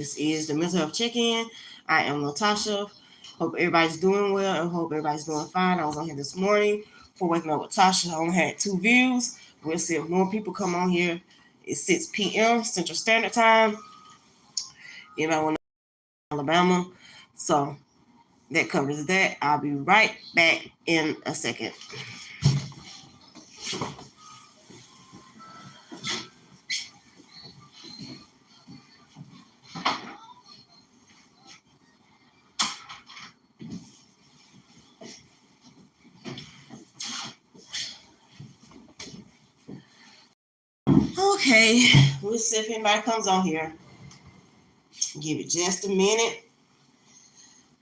This is the Mental Health Check-In. I am Latasha. Hope everybody's doing well and hope everybody's doing fine. I was on here this morning for waking up with Tasha. I only had 2 views. We'll see if more people come on here. It's 6 p.m. Central Standard Time. Anybody want to Alabama? So that covers that. I'll be right back in a second. Okay, we'll see if anybody comes on here. Give it just a minute.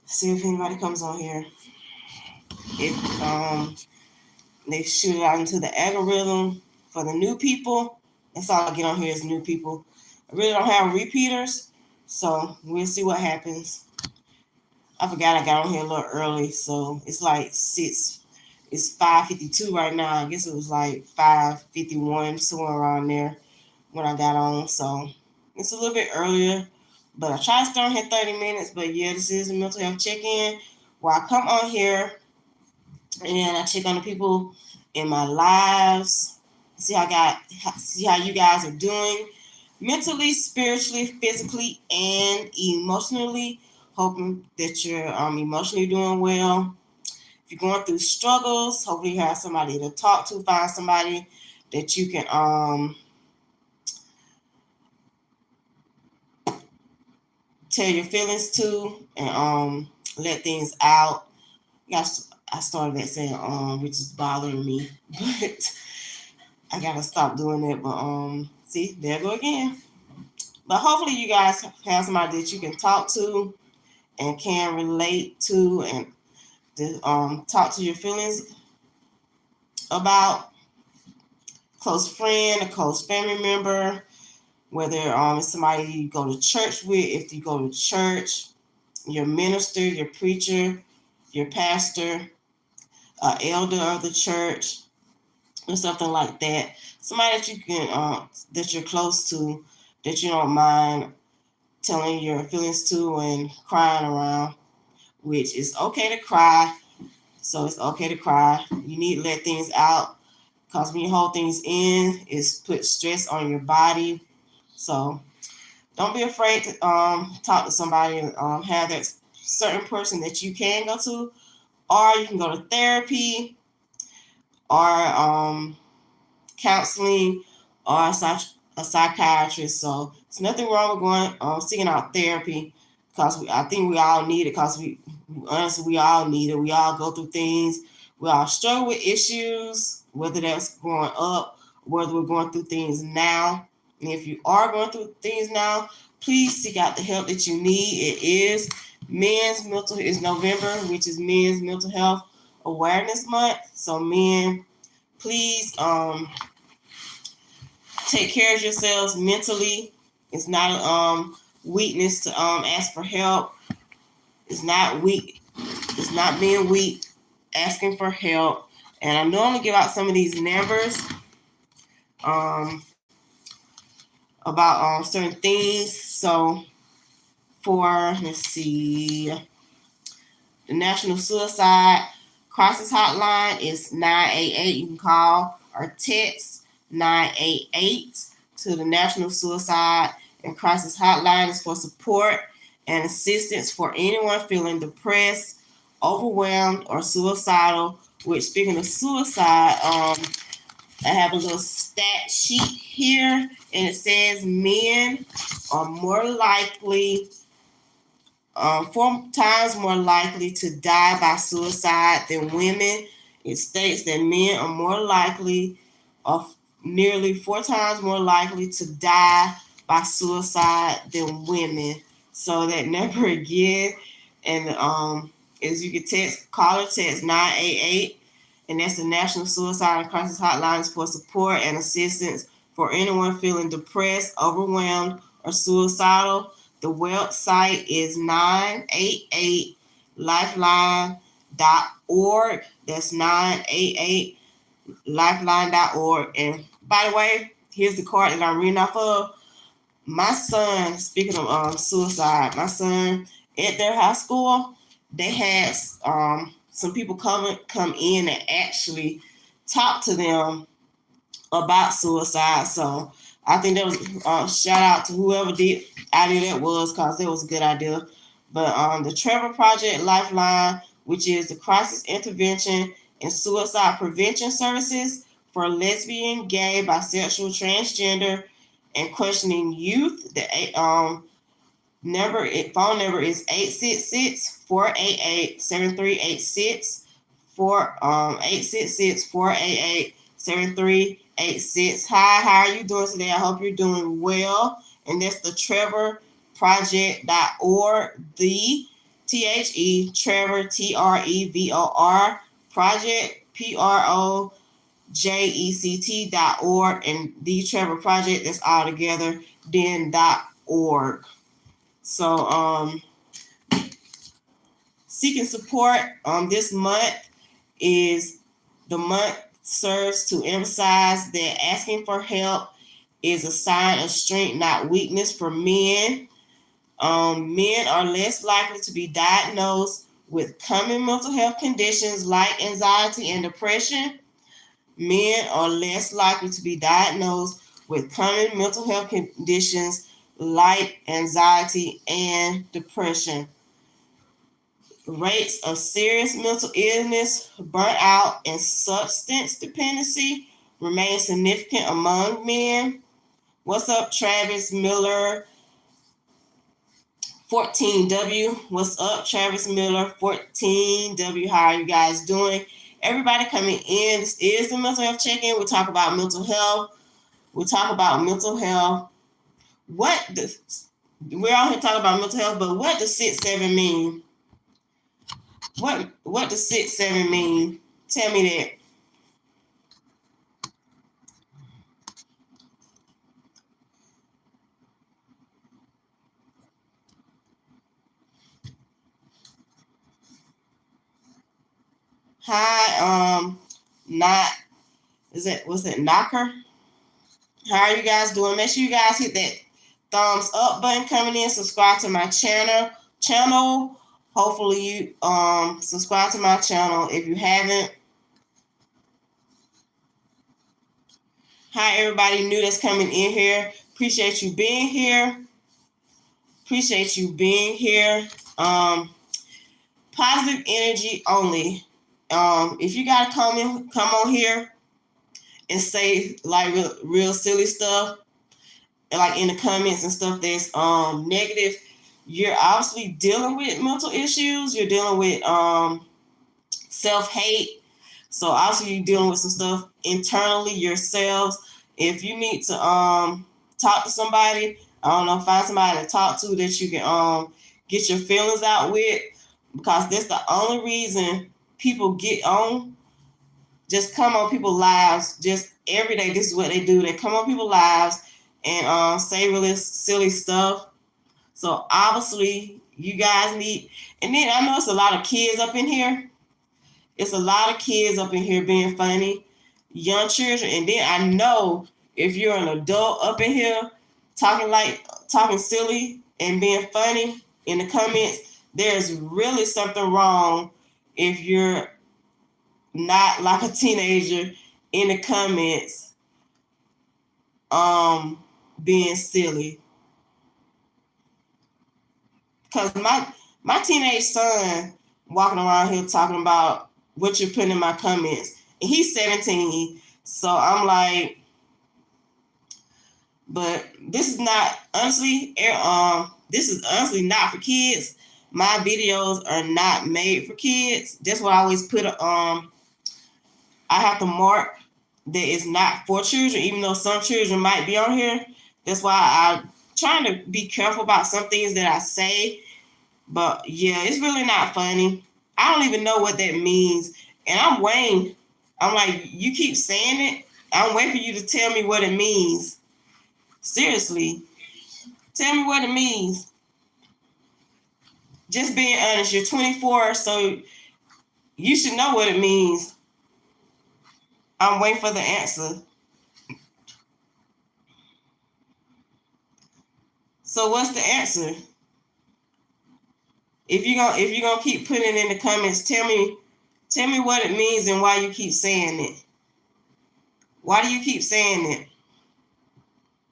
See if anybody comes on here. If they shoot it out into the algorithm for the new people, that's all I get on here is new people. I really don't have repeaters, so we'll see what happens. I forgot I got on here a little early, so it's like 6. It's 5:52 right now. I guess it was like 5:51, somewhere around there when I got on. So it's a little bit earlier, but I try to start here 30 minutes. But yeah, this is a mental health check-in where I come on here and I check on the people in my lives, see how you guys are doing mentally, spiritually, physically, and emotionally. Hoping that you're emotionally doing well. If you're going through struggles, hopefully you have somebody to talk to. Find somebody that you can tell your feelings to and let things out. Yes, I started that saying which is bothering me, but I gotta stop doing that. But see, there I go again. But hopefully you guys have somebody that you can talk to and can relate to and talk to your feelings about. Close friend, a close family member, whether it's somebody you go to church with, if you go to church, your minister, your preacher, your pastor, elder of the church, or something like that. Somebody that you can that you're close to, that you don't mind telling your feelings to and crying around, which is okay to cry. So it's okay to cry. You need to let things out because when you hold things in, it's put stress on your body. So don't be afraid to talk to somebody and have that certain person that you can go to, or you can go to therapy or counseling or a psychiatrist. So there's nothing wrong with going seeking out therapy because I think we all need it because honestly we all need it. We all go through things. We all struggle with issues, whether that's growing up, whether we're going through things now. And if you are going through things now, please seek out the help that you need. It is November, which is Men's Mental Health Awareness Month. So men, please take care of yourselves mentally. It's not weakness to ask for help. It's not weak. It's not being weak. Asking for help. And I normally give out some of these numbers about certain things. So for let's see, the National Suicide Crisis Hotline is 988. You can call or text 988 to the National Suicide and Crisis Hotline. Is for support and assistance for anyone feeling depressed, overwhelmed, or suicidal. Which, speaking of suicide, I have a little stat sheet here, and it says men are more likely 4 times more likely to die by suicide than women. It states that men are more likely, of nearly 4 times more likely to die by suicide than women. So that number again, and as you can call or text 988, and that's the National Suicide and Crisis Hotlines for support and assistance for anyone feeling depressed, overwhelmed, or suicidal. The website is 988lifeline.org. That's 988lifeline.org. And by the way, here's the card that I'm reading off of. my son, speaking of suicide, my son at their high school, they had some people come in and actually talk to them about suicide. So I think that was shout out to whoever did idea that was, because it was a good idea. But the Trevor Project Lifeline, which is the crisis intervention and suicide prevention services for lesbian, gay, bisexual, transgender, and questioning youth. The phone number is 866-488-7386. 866-488-7386. Hi, how are you doing today? I hope you're doing well. And that's the trevorproject.org, the Trevor, Trevor project, project.org, and the Trevor Project, that's all together, then.org. So seeking support this month is the month serves to emphasize that asking for help is a sign of strength, not weakness, for men. Men are less likely to be diagnosed with common mental health conditions like anxiety and depression. Men are less likely to be diagnosed with common mental health conditions like anxiety and depression. Rates of serious mental illness, burnout, and substance dependency remain significant among men. What's up, Travis Miller? 14W. What's up, Travis Miller? 14W. How are you guys doing? Everybody coming in. This is the mental health check-in. We talk about mental health. We're all here talking about mental health, but what does 6-7 mean? What does 6-7 mean? Tell me that. Hi, what's it, Knocker? How are you guys doing? Make sure you guys hit that thumbs up button coming in. Subscribe to my channel. Hopefully you subscribe to my channel if you haven't. Hi, everybody new that's coming in here. Appreciate you being here. Positive energy only. If you gotta come on here and say like real silly stuff, like in the comments and stuff that's negative, you're obviously dealing with mental issues. You're dealing with self-hate. So obviously you're dealing with some stuff internally yourselves. If you need to talk to somebody, I don't know, find somebody to talk to that you can get your feelings out with, because that's the only reason people get on. Just come on people's lives just every day. This is what they do. They come on people's lives and say really silly stuff. So obviously you guys need, and then I know it's a lot of kids up in here. It's a lot of kids up in here being funny, young children. And then I know if you're an adult up in here talking silly and being funny in the comments, there's really something wrong if you're not like a teenager in the comments being silly. Because my teenage son walking around here talking about what you're putting in my comments, and he's 17. So I'm like, but this is honestly not for kids. My videos are not made for kids. That's why I always put I have to mark that it's not for children, even though some children might be on here. That's why I'm trying to be careful about some things that I say. But yeah, it's really not funny. I don't even know what that means. And I'm waiting. I'm like, you keep saying it. I'm waiting for you to tell me what it means. Seriously. Tell me what it means. Just being honest. You're 24, so you should know what it means. I'm waiting for the answer. So what's the answer? If you're gonna keep putting it in the comments, tell me what it means and why you keep saying it. Why do you keep saying it?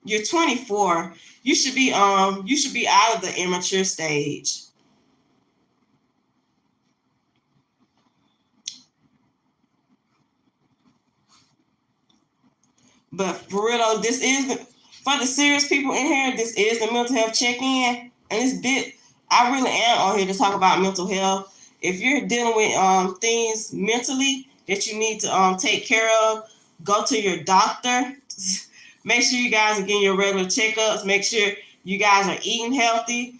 You're 24. You should be out of the immature stage. But for real though, this is for the serious people in here. This is the mental health check-in, and I really am on here to talk about mental health. If you're dealing with things mentally that you need to take care of, go to your doctor. Make sure you guys are getting your regular checkups. Make sure you guys are eating healthy.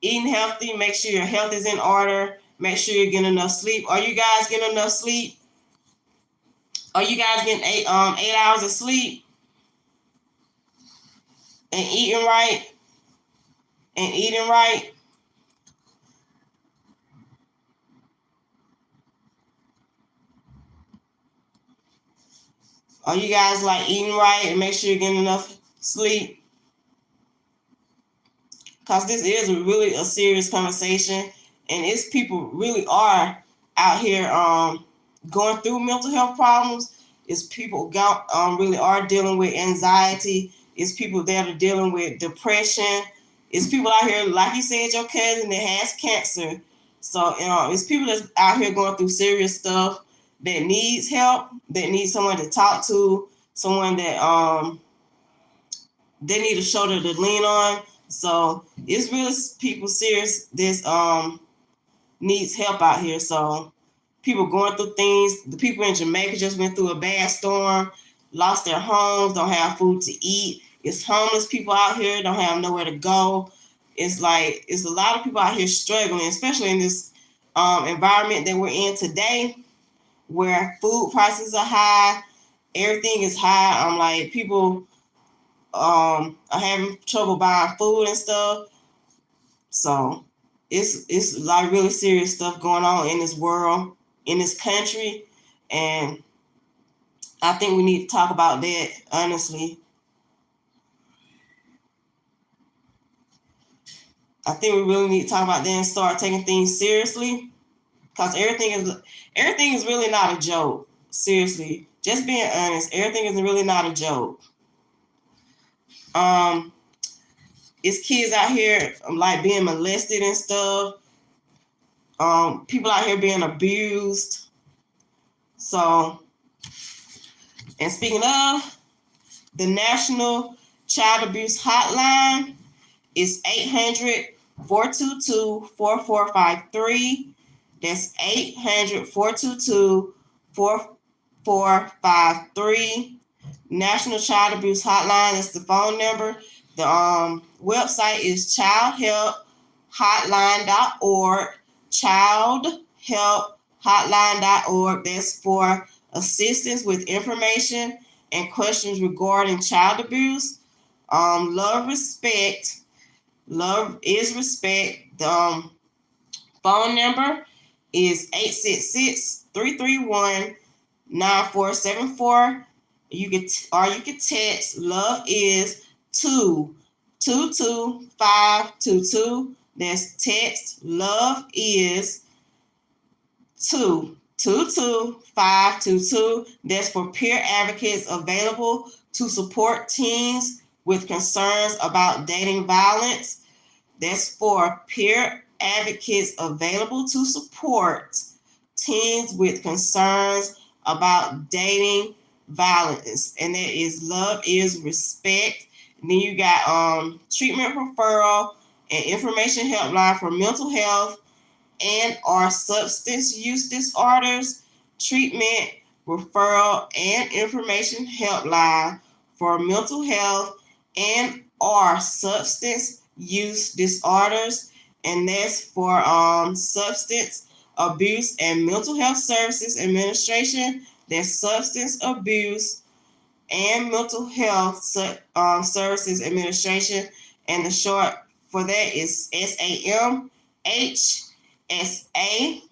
Make sure your health is in order. Make sure you're getting enough sleep. Are you guys getting enough sleep? Are you guys getting 8 hours of sleep and eating right? Are you guys like eating right and make sure you're getting enough sleep? Because this is really a serious conversation, and it's people really are out here going through mental health problems. It's people really are dealing with anxiety. It's people that are dealing with depression. It's people out here, like you said, your cousin that has cancer. So it's people that's out here going through serious stuff that needs help, that needs someone to talk to, someone that they need a shoulder to lean on. So it's really people serious this needs help out here. So people going through things. The people in Jamaica just went through a bad storm, lost their homes, don't have food to eat. It's homeless people out here, don't have nowhere to go. It's a lot of people out here struggling, especially in this environment that we're in today, where food prices are high, everything is high. Like people are having trouble buying food and stuff. So it's like really serious stuff going on in this world, in this country, and I think we need to talk about that honestly. I think we really need to talk about that and start taking things seriously, because everything is really not a joke. Seriously, just being honest, everything is really not a joke. Um, it's kids out here like being molested and stuff. People out here being abused. So, and speaking of, the National Child Abuse Hotline is 800-422-4453. That's 800-422-4453. National Child Abuse Hotline is the phone number. The website is childhelphotline.org. Childhelphotline.org. That's for assistance with information and questions regarding child abuse. Love is respect. The phone number is 866-331-9474. You can text love is 222-522. That's text love is 222-522. That's for peer advocates available to support teens with concerns about dating violence. That's for peer advocates available to support teens with concerns about dating violence. And that is love is respect. And then you got treatment referral and information helpline for mental health and or substance use disorders, treatment referral and information helpline for mental health and or substance use disorders, and that's for substance abuse and mental health services administration. That's substance abuse and mental health services administration, and the short for that is SAMHSA. SAMHSA,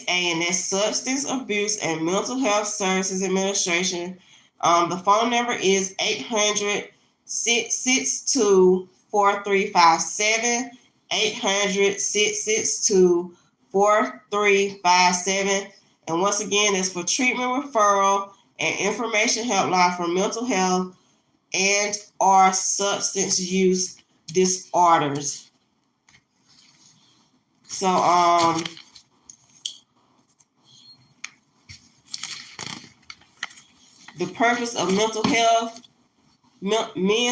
and that's Substance Abuse and Mental Health Services Administration. The phone number is 800-662-4357. 800-662-4357. And once again, it's for treatment referral and information helpline for mental health and or substance use disorders. So the purpose of Men's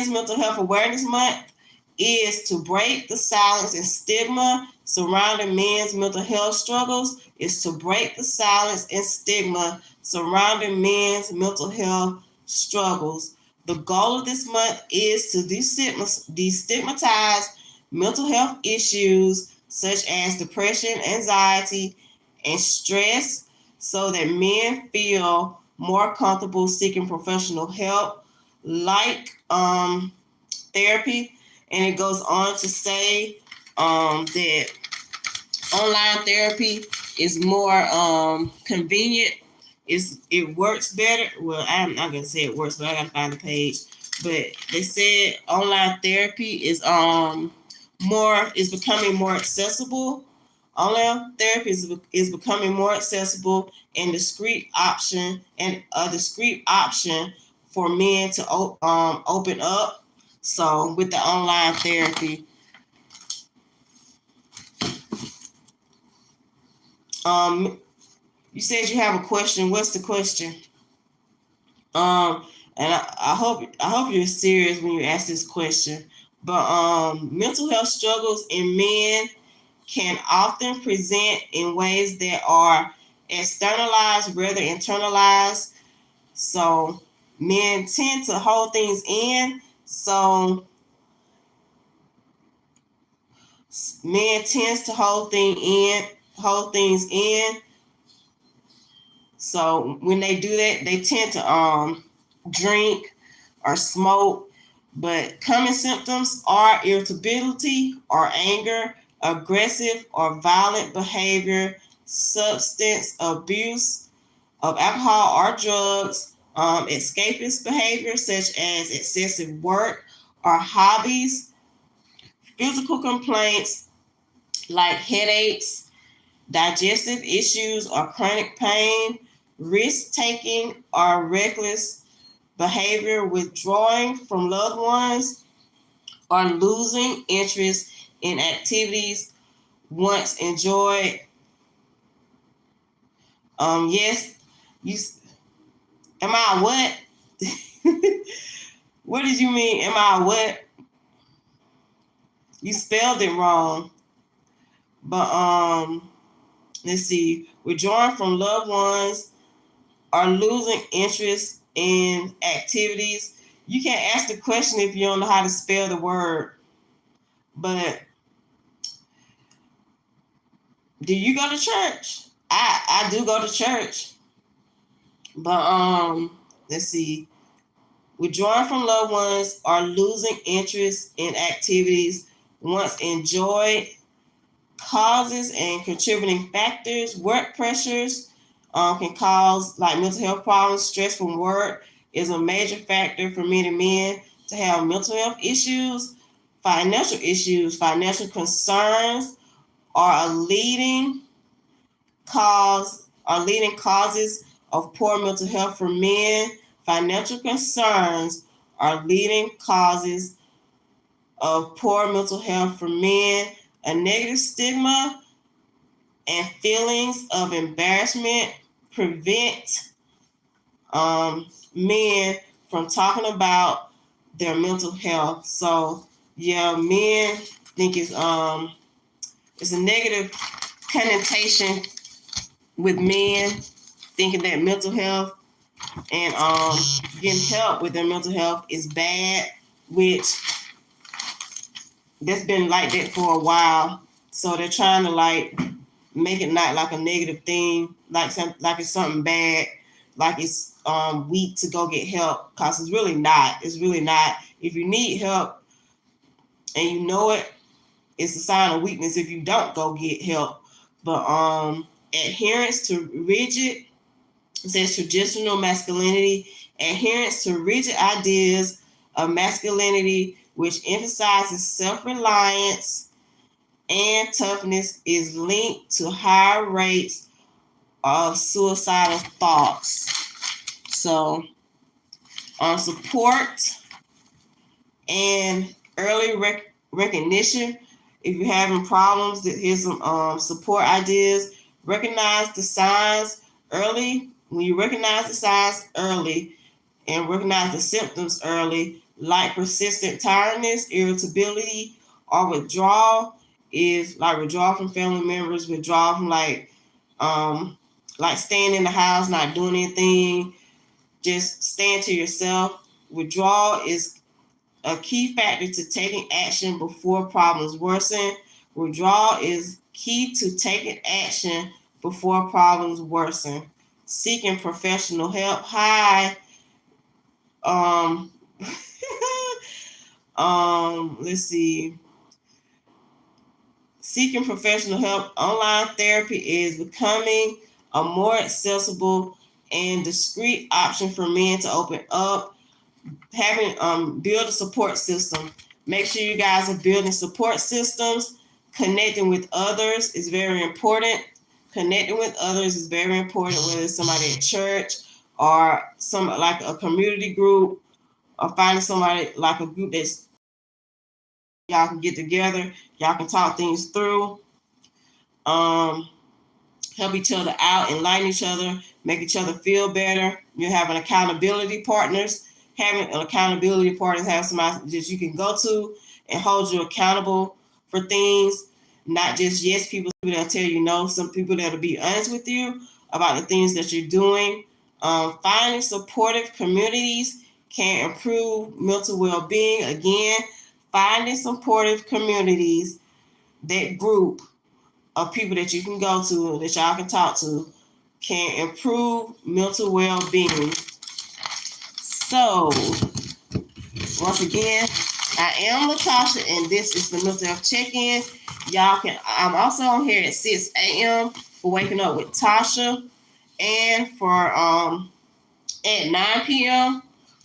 Mental Health Awareness Month is to break the silence and stigma surrounding men's mental health struggles. Is to break the silence and stigma surrounding men's mental health struggles. The goal of this month is to destigmatize mental health issues such as depression, anxiety, and stress so that men feel more comfortable seeking professional help like therapy. And it goes on to say that online therapy is more convenient. It works better. Well, I'm not gonna say it works, but I gotta find the page. But they said online therapy is becoming more accessible. Online therapy is becoming more accessible and a discreet option for men to open up. So with the online therapy, you said you have a question. What's the question? And I hope you're serious when you ask this question. But mental health struggles in men can often present in ways that are externalized rather internalized. So men tend to hold things in. So men tends to hold things in. So when they do that, they tend to drink or smoke. But common symptoms are irritability or anger, aggressive or violent behavior, substance abuse of alcohol or drugs, escapist behavior such as excessive work or hobbies, physical complaints like headaches, digestive issues or chronic pain, risk-taking or reckless behavior, withdrawing from loved ones, or losing interest in activities once enjoyed. Yes, you. Am I what? What did you mean? Am I what? You spelled it wrong. But let's see. Withdrawing from loved ones or losing interest in activities. You can't ask the question if you don't know how to spell the word. But do you go to church? I do go to church. But let's see. Withdrawing from loved ones or losing interest in activities once enjoyed. Causes and contributing factors. Work pressures can cause like mental health problems. Stress from work is a major factor for many men to have mental health issues. Financial concerns are leading causes of poor mental health for men. Financial concerns are leading causes of poor mental health for men. A negative stigma and feelings of embarrassment prevent men from talking about their mental health. So yeah, men think it's a negative connotation with men thinking that mental health and getting help with their mental health is bad, which that's been like that for a while. So they're trying to like make it not like a negative thing, like it's something bad, like it's weak to go get help, because it's really not. It's really not. If you need help and you know it, it's a sign of weakness if you don't go get help. But adherence to rigid, it says traditional masculinity Adherence to rigid ideas of masculinity, which emphasizes self-reliance and toughness, is linked to higher rates of suicidal thoughts. So, support and early recognition. If you're having problems, here's some support ideas. Recognize the signs early. When you recognize the signs early and recognize the symptoms early, like persistent tiredness, irritability, or withdrawal, is like withdrawal from family members, withdrawal from like staying in the house, not doing anything, just staying to yourself. Withdrawal is a key factor to taking action before problems worsen. Withdrawal is key to taking action before problems worsen. Seeking professional help. Hi. Let's see. Seeking professional help. Online therapy is becoming a more accessible and discreet option for men to open up. Having build a support system. Make sure you guys are building support systems. Connecting with others is very important. Connecting with others is very important, whether it's somebody at church or some like a community group, or finding somebody like a group that's y'all can get together, y'all can talk things through, help each other out, enlighten each other, make each other feel better. You're having accountability partners. Having an accountability partner, have somebody that you can go to and hold you accountable for things, not just yes people that'll tell you no, some people that'll be honest with you about the things that you're doing. Finding supportive communities can improve mental well-being. Again, finding supportive communities, that group of people that you can go to, that y'all can talk to, can improve mental well-being. So, once again, I am Latasha, and this is the Mental Health Check-In. I'm also on here at 6 a.m. for Waking Up with Tasha, and for at 9 p.m.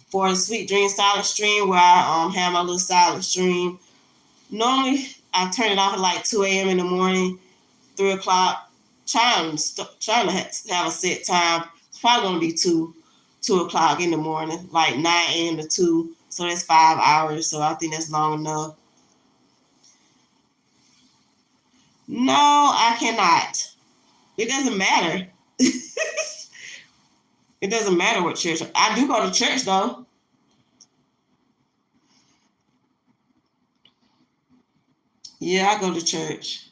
for the Sweet Dream Silent Stream, where I have my little silent stream. Normally, I turn it off at like 2 a.m. in the morning, 3 o'clock. Trying to have a set time. It's probably going to be 2 o'clock in the morning, like 9 a.m. to 2. So that's 5 hours. So I think that's long enough. No, I cannot. It doesn't matter. It doesn't matter what church. I do go to church though. Yeah, I go to church.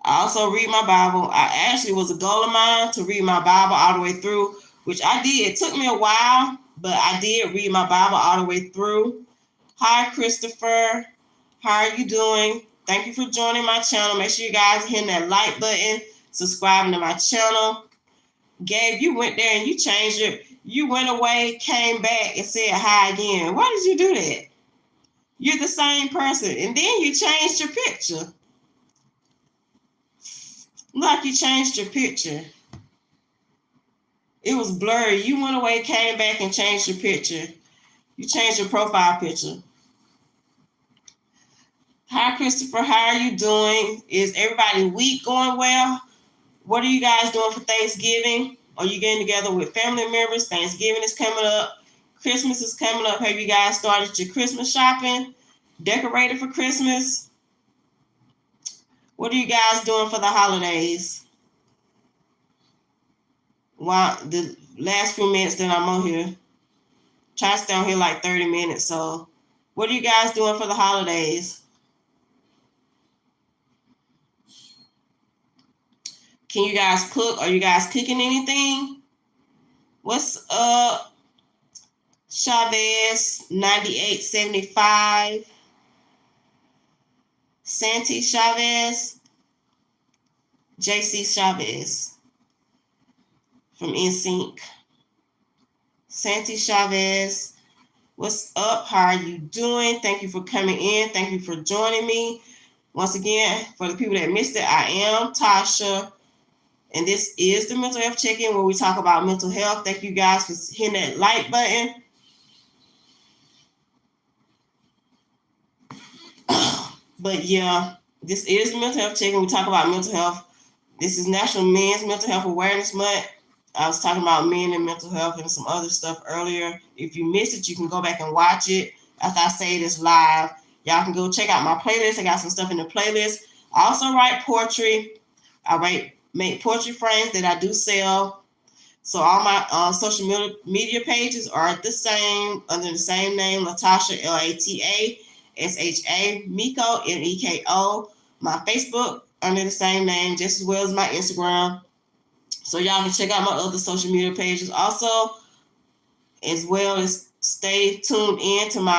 I also read my Bible. I actually was a goal of mine to read my Bible all the way through, which I did. It took me a while, but I did read my Bible all the way through. Hi, Christopher. How are you doing? Thank you for joining my channel. Make sure you guys are hitting that like button, subscribing to my channel. Gabe, you went there and you changed it. You went away, came back, and said hi again. Why did you do that? You're the same person. And then you changed your picture. Like you changed your picture. It was blurry. You went away, came back, and changed your picture. You changed your profile picture. Hi, Christopher. How are you doing? Is everybody's week going well? What are you guys doing for Thanksgiving? Are you getting together with family members? Thanksgiving is coming up. Christmas is coming up. Have you guys started your Christmas shopping? Decorated for Christmas? What are you guys doing for the holidays? Well, the last few minutes that I'm on here, try to stay on here like 30 minutes. So what are you guys doing for the holidays? Can you guys cook? Are you guys cooking anything? What's up? Chavez 9875. Santi Chavez. JC Chavez from NSYNC. Santi Chavez. What's up? How are you doing? Thank you for coming in. Thank you for joining me. Once again, for the people that missed it, I am Tasha. And this is the mental health check-in where we talk about mental health. Thank you guys for hitting that like button. But yeah, this is the mental health check-in. We talk about mental health. This is National Men's Mental Health Awareness Month. I was talking about men and mental health and some other stuff earlier. If you missed it, you can go back and watch it after I say this live. Y'all can go check out my playlist. I got some stuff in the playlist. I also write poetry. I make poetry frames that I do sell. So all my social media pages are the same, under the same name, Latasha, Latasha, Meko, Meko. My Facebook under the same name, just as well as my Instagram. So y'all can check out my other social media pages also, as well as stay tuned in to my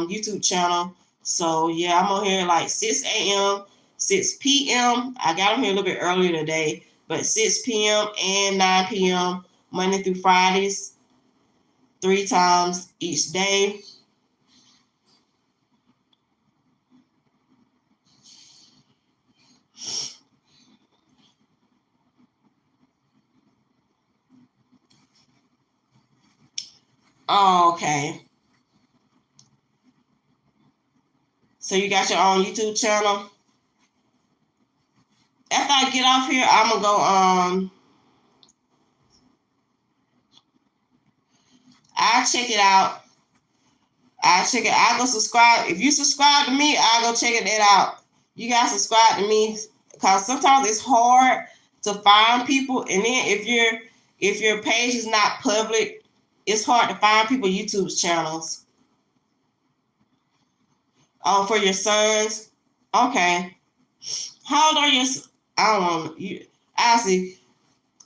YouTube channel. So yeah, I'm on here like 6 a.m., 6 p.m. I got on here a little bit earlier today, but 6 p.m. and 9 p.m. Monday through Fridays, 3 times each day. Oh, okay. So you got your own YouTube channel? After I get off here, I'm gonna go I'll check it out. I'll go subscribe. If you subscribe to me, I'll go check it out. You guys subscribe to me, because sometimes it's hard to find people, and then if your page is not public, it's hard to find people YouTube's channels. Oh, for your sons? Okay. How old are your? I don't know. I see.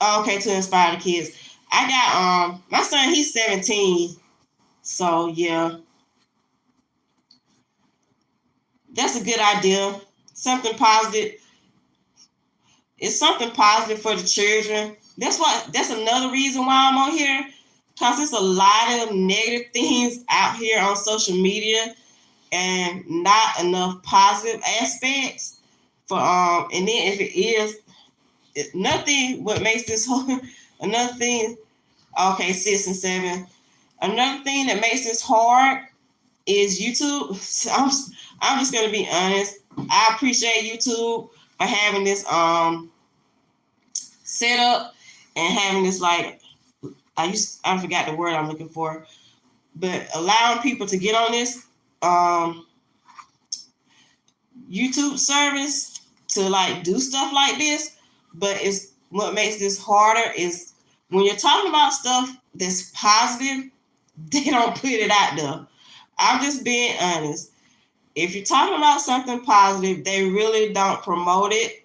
Okay, to inspire the kids. I got my son. He's 17. So yeah, that's a good idea. Something positive. It's something positive for the children. That's another reason why I'm on here, because there's a lot of negative things out here on social media and not enough positive aspects for and then if it is nothing what makes this whole another thing, okay, 6 and 7. Another thing that makes this hard is YouTube. So I'm just gonna be honest. I appreciate YouTube for having this set up and having this, like, I forgot the word I'm looking for, but allowing people to get on this YouTube service to like do stuff like this. But it's what makes this harder is when you're talking about stuff that's positive, they don't put it out there. I'm just being honest. If you're talking about something positive, they really don't promote it.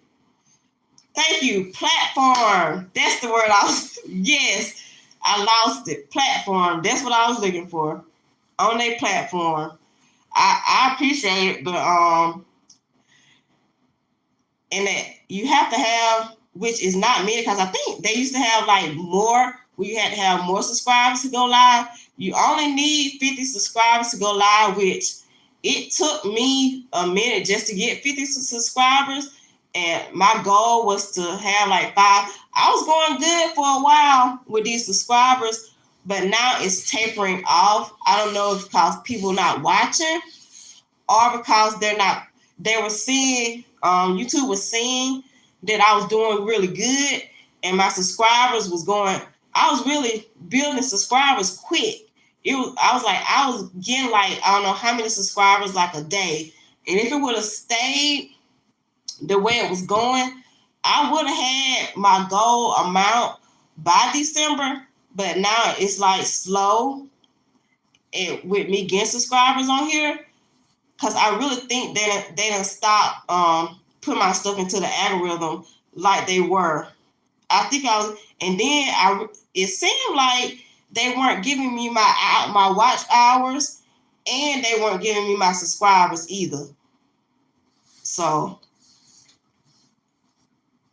Thank you. Platform. That's the word I was. Yes, I lost it. Platform. That's what I was looking for. On their platform. I appreciate it, but and that you have to have, which is not many, because I think they used to have like more, where you had to have more subscribers to go live. You only need 50 subscribers to go live, which it took me a minute just to get 50 subscribers. And my goal was to have like 5. I was going good for a while with these subscribers, but now it's tapering off. I don't know if because people not watching or because they were seeing, YouTube was seeing that I was doing really good and my subscribers was going, I was really building subscribers quick. I was getting like, I don't know how many subscribers like a day. And if it would have stayed the way it was going, I would have had my goal amount by December. But now it's like slow with me getting subscribers on here, because I really think they done stop putting my stuff into the algorithm like they were. I think I was, and then it seemed like they weren't giving me my watch hours, and they weren't giving me my subscribers either. So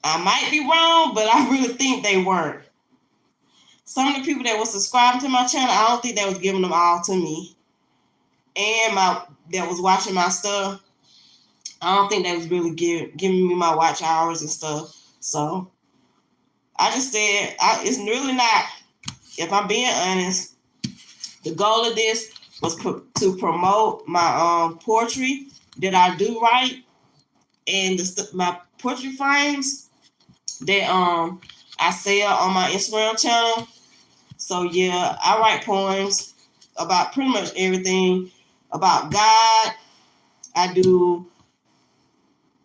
I might be wrong, but I really think they weren't. Some of the people that were subscribing to my channel, I don't think they was giving them all to me. And that was watching my stuff, I don't think they was really giving me my watch hours and stuff. So I just said, it's really not, if I'm being honest, the goal of this was to promote my poetry that I do write, and my poetry frames that I sell on my Instagram channel. So yeah, I write poems about pretty much everything about God. I do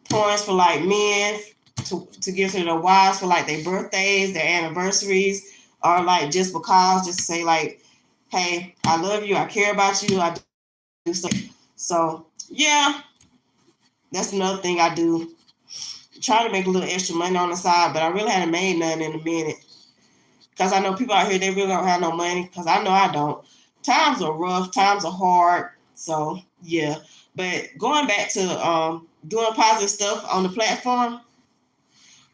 poems for like men to give to their wives for like their birthdays, their anniversaries, or like just because, just to say like, hey, I love you, I care about you, I do stuff. So yeah, that's another thing I do. Try to make a little extra money on the side, but I really haven't made none in a minute. Because I know people out here, they really don't have no money, because I know I don't. Times are rough, times are hard. So yeah. But going back to doing positive stuff on the platform.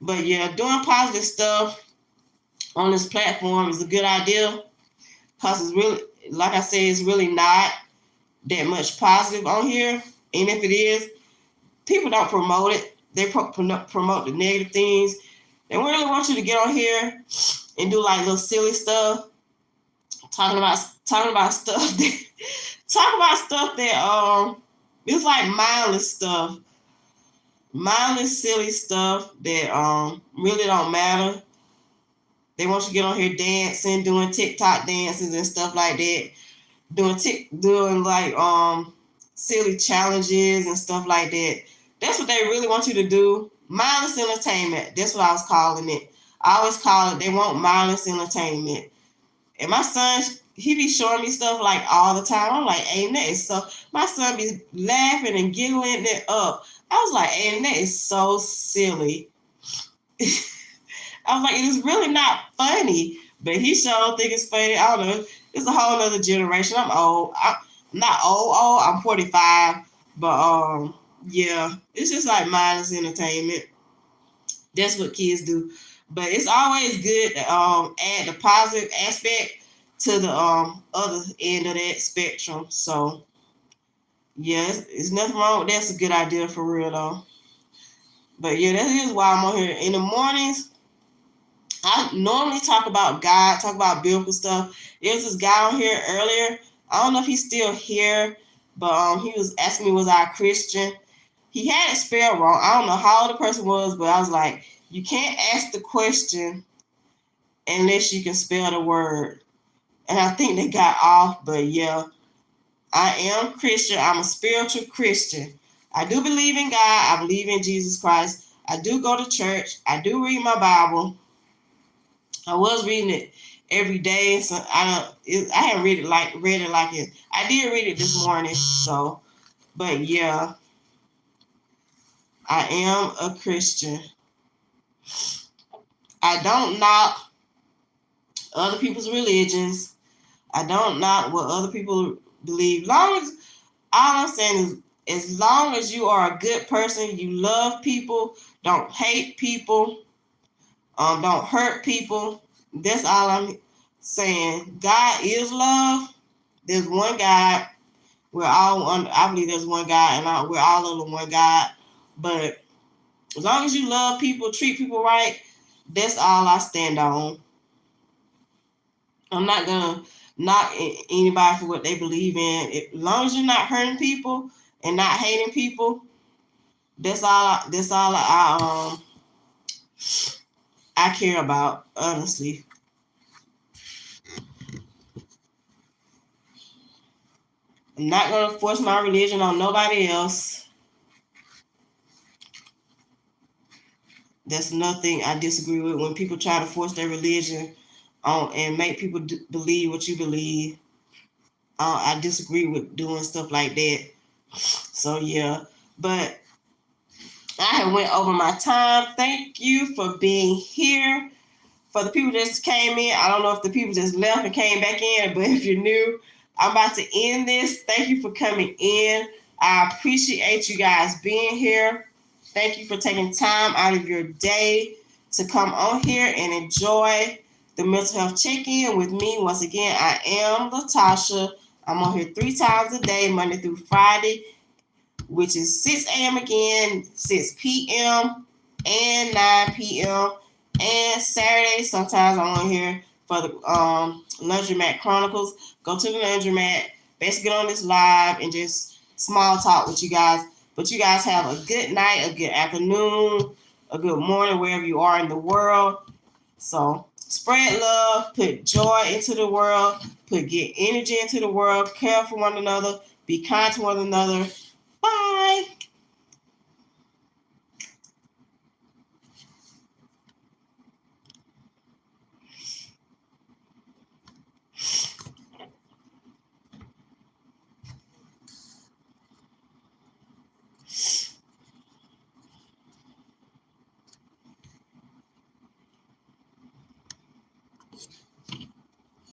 But yeah, doing positive stuff on this platform is a good idea, because it's really, like I said, it's really not that much positive on here. And if it is, people don't promote it. They promote the negative things. They really want you to get on here and do like little silly stuff, talking about stuff that it's like mindless silly stuff that really don't matter. They want you to get on here dancing, doing TikTok dances and stuff like that, doing like silly challenges and stuff like that. That's what they really want you to do. Mindless entertainment. That's what I was calling it. I always call it, they want mindless entertainment. And my son, he be showing me stuff like all the time. I'm like, hey, that is so, my son be laughing and giggling it up. I was like, hey, that is so silly. I was like, it is really not funny. But he sure don't think it's funny. I don't know. It's a whole other generation. I'm old. I'm not old. I'm 45. But yeah, it's just like mindless entertainment. That's what kids do. But it's always good to add the positive aspect to the other end of that spectrum. So yeah, it's nothing wrong with that. That's a good idea for real though. But yeah, that is why I'm on here in the mornings. I normally talk about God, talk about biblical stuff. There was this guy on here earlier. I don't know if he's still here, but he was asking me, was I a Christian? He had it spelled wrong. I don't know how old the person was, but I was like, you can't ask the question unless you can spell the word. And I think they got off, but yeah, I am Christian. I'm a spiritual Christian. I do believe in God. I believe in Jesus Christ. I do go to church. I do read my Bible. I was reading it every day, so I haven't read it like it. I did read it this morning, so. But yeah, I am a Christian. I don't knock other people's religions. I don't knock what other people believe. All I'm saying is, as long as you are a good person, you love people, don't hate people, don't hurt people. That's all I'm saying. God is love. There's one God. I believe there's one God, and we're all under one God. But as long as you love people, treat people right, that's all I stand on. I'm not gonna knock anybody for what they believe in. As long as you're not hurting people and not hating people, that's all I care about, honestly. I'm not gonna force my religion on nobody else. That's nothing I disagree with, when people try to force their religion on and make people believe what you believe. I disagree with doing stuff like that. So yeah, but I have went over my time. Thank you for being here. For the people that just came in, I don't know if the people just left and came back in, but if you're new, I'm about to end this. Thank you for coming in. I appreciate you guys being here. Thank you for taking time out of your day to come on here and enjoy the mental health check-in with me. Once again, I am Latasha. I'm on here 3 times a day, Monday through Friday, which is 6 a.m. again, 6 p.m., and 9 p.m., And Saturday, sometimes I'm on here for the Laundromat Chronicles. Go to the Laundromat, basically get on this live and just small talk with you guys. But you guys have a good night, a good afternoon, a good morning, wherever you are in the world. So spread love, put joy into the world, get energy into the world, care for one another, be kind to one another. Bye.